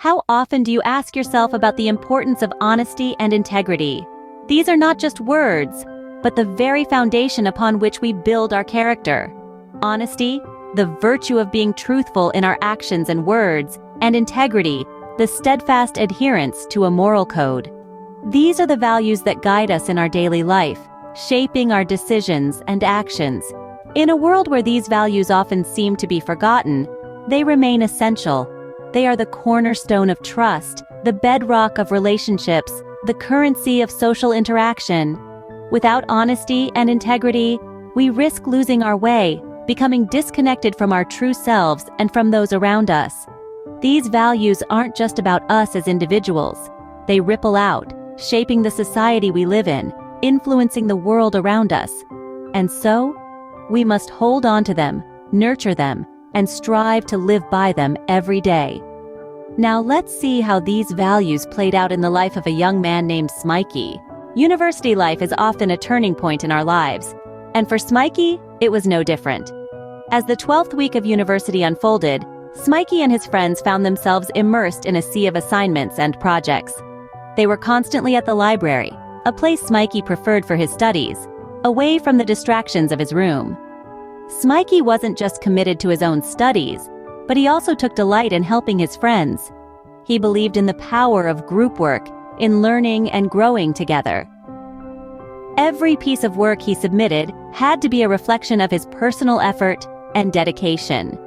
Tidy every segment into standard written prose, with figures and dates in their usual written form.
How often do you ask yourself about the importance of honesty and integrity? These are not just words, but the very foundation upon which we build our character. Honesty, the virtue of being truthful in our actions and words, and integrity, the steadfast adherence to a moral code. These are the values that guide us in our daily life, shaping our decisions and actions. In a world where these values often seem to be forgotten, they remain essential. They are the cornerstone of trust, the bedrock of relationships, the currency of social interaction. Without honesty and integrity, we risk losing our way, becoming disconnected from our true selves and from those around us. These values aren't just about us as individuals. They ripple out, shaping the society we live in, influencing the world around us. And so, we must hold on to them, nurture them, and strive to live by them every day. Now let's see how these values played out in the life of a young man named Smikey. University life is often a turning point in our lives, and for Smikey, it was no different. As the 12th week of university unfolded, Smikey and his friends found themselves immersed in a sea of assignments and projects. They were constantly at the library, a place Smikey preferred for his studies, away from the distractions of his room. Smikey wasn't just committed to his own studies, but he also took delight in helping his friends. He believed in the power of group work, in learning and growing together. Every piece of work he submitted had to be a reflection of his personal effort and dedication.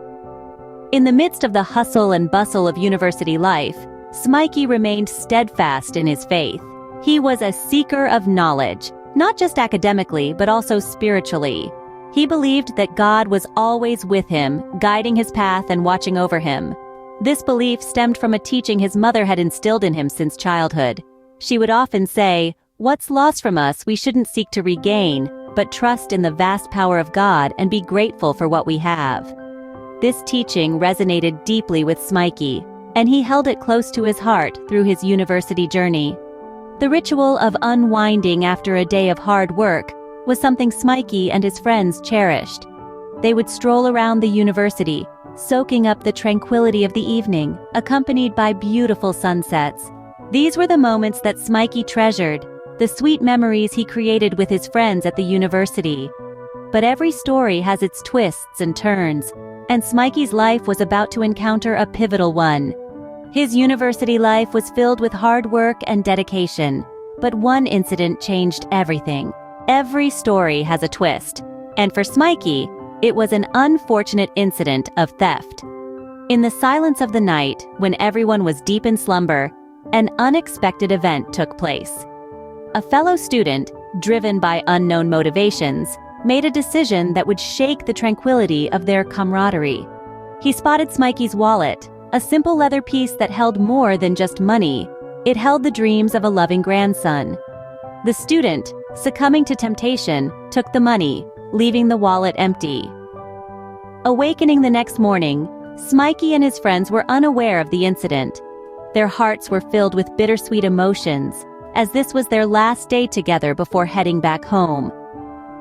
In the midst of the hustle and bustle of university life, Smikey remained steadfast in his faith. He was a seeker of knowledge, not just academically but also spiritually. He believed that God was always with him, guiding his path and watching over him. This belief stemmed from a teaching his mother had instilled in him since childhood. She would often say, "What's lost from us we shouldn't seek to regain, but trust in the vast power of God and be grateful for what we have." This teaching resonated deeply with Smikey, and he held it close to his heart through his university journey. The ritual of unwinding after a day of hard work was something Smikey and his friends cherished. They would stroll around the university, soaking up the tranquility of the evening, accompanied by beautiful sunsets. These were the moments that Smikey treasured, the sweet memories he created with his friends at the university. But every story has its twists and turns, and Smikey's life was about to encounter a pivotal one. His university life was filled with hard work and dedication, but one incident changed everything. Every story has a twist, and for Smikey, it was an unfortunate incident of theft. In the silence of the night, when everyone was deep in slumber, an unexpected event took place. A fellow student, driven by unknown motivations, made a decision that would shake the tranquility of their camaraderie. He spotted Smikey's wallet, a simple leather piece that held more than just money. It held the dreams of a loving grandson. The student, succumbing to temptation, took the money, leaving the wallet empty. Awakening the next morning, Smikey and his friends were unaware of the incident. Their hearts were filled with bittersweet emotions, as this was their last day together before heading back home.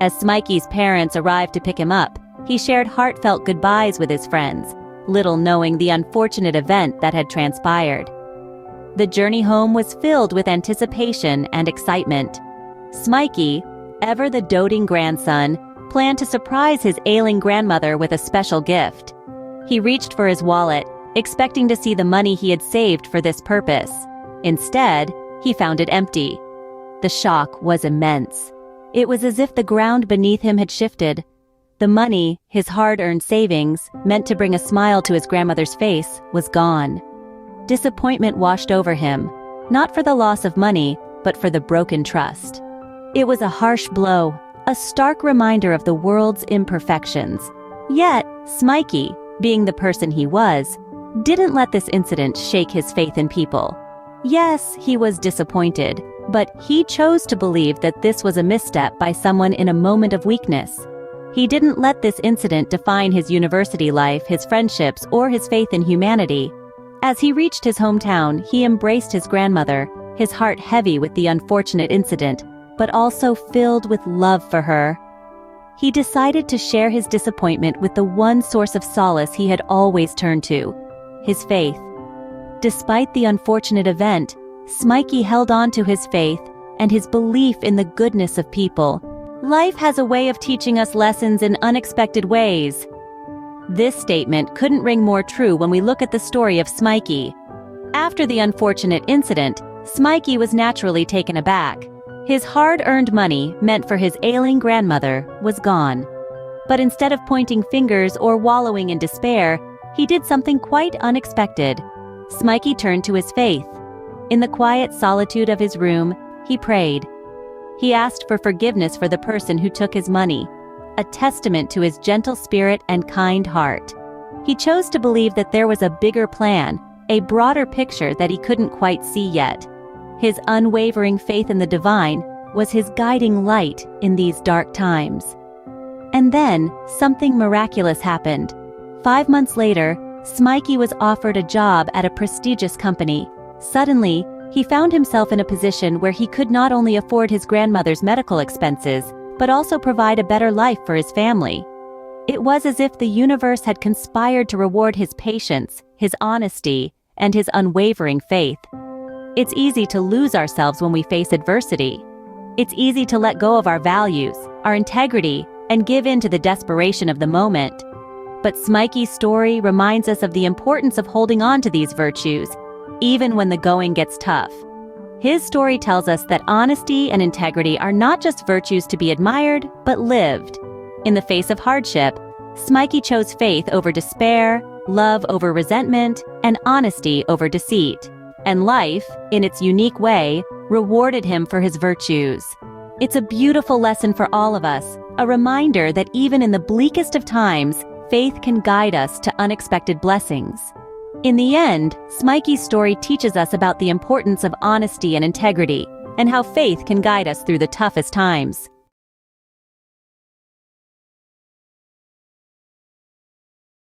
As Smikey's parents arrived to pick him up, he shared heartfelt goodbyes with his friends, little knowing the unfortunate event that had transpired. The journey home was filled with anticipation and excitement. Smikey, ever the doting grandson, planned to surprise his ailing grandmother with a special gift. He reached for his wallet, expecting to see the money he had saved for this purpose. Instead, he found it empty. The shock was immense. It was as if the ground beneath him had shifted. The money, his hard-earned savings, meant to bring a smile to his grandmother's face, was gone. Disappointment washed over him, not for the loss of money, but for the broken trust. It was a harsh blow, a stark reminder of the world's imperfections. Yet, Smikey, being the person he was, didn't let this incident shake his faith in people. Yes, he was disappointed, but he chose to believe that this was a misstep by someone in a moment of weakness. He didn't let this incident define his university life, his friendships, or his faith in humanity. As he reached his hometown, he embraced his grandmother, his heart heavy with the unfortunate incident, but also filled with love for her. He decided to share his disappointment with the one source of solace he had always turned to, his faith. Despite the unfortunate event, Smikey held on to his faith and his belief in the goodness of people. Life has a way of teaching us lessons in unexpected ways. This statement couldn't ring more true when we look at the story of Smikey. After the unfortunate incident, Smikey was naturally taken aback. His hard-earned money, meant for his ailing grandmother, was gone. But instead of pointing fingers or wallowing in despair, he did something quite unexpected. Smikey turned to his faith. In the quiet solitude of his room, he prayed. He asked for forgiveness for the person who took his money, a testament to his gentle spirit and kind heart. He chose to believe that there was a bigger plan, a broader picture that he couldn't quite see yet. His unwavering faith in the divine was his guiding light in these dark times. And then, something miraculous happened. 5 months later, Smikey was offered a job at a prestigious company. Suddenly, he found himself in a position where he could not only afford his grandmother's medical expenses, but also provide a better life for his family. It was as if the universe had conspired to reward his patience, his honesty, and his unwavering faith. It's easy to lose ourselves when we face adversity. It's easy to let go of our values, our integrity, and give in to the desperation of the moment. But Smikey's story reminds us of the importance of holding on to these virtues, even when the going gets tough. His story tells us that honesty and integrity are not just virtues to be admired, but lived. In the face of hardship, Smikey chose faith over despair, love over resentment, and honesty over deceit. And life, in its unique way, rewarded him for his virtues. It's a beautiful lesson for all of us, a reminder that even in the bleakest of times, faith can guide us to unexpected blessings. In the end, Smikey's story teaches us about the importance of honesty and integrity, and how faith can guide us through the toughest times.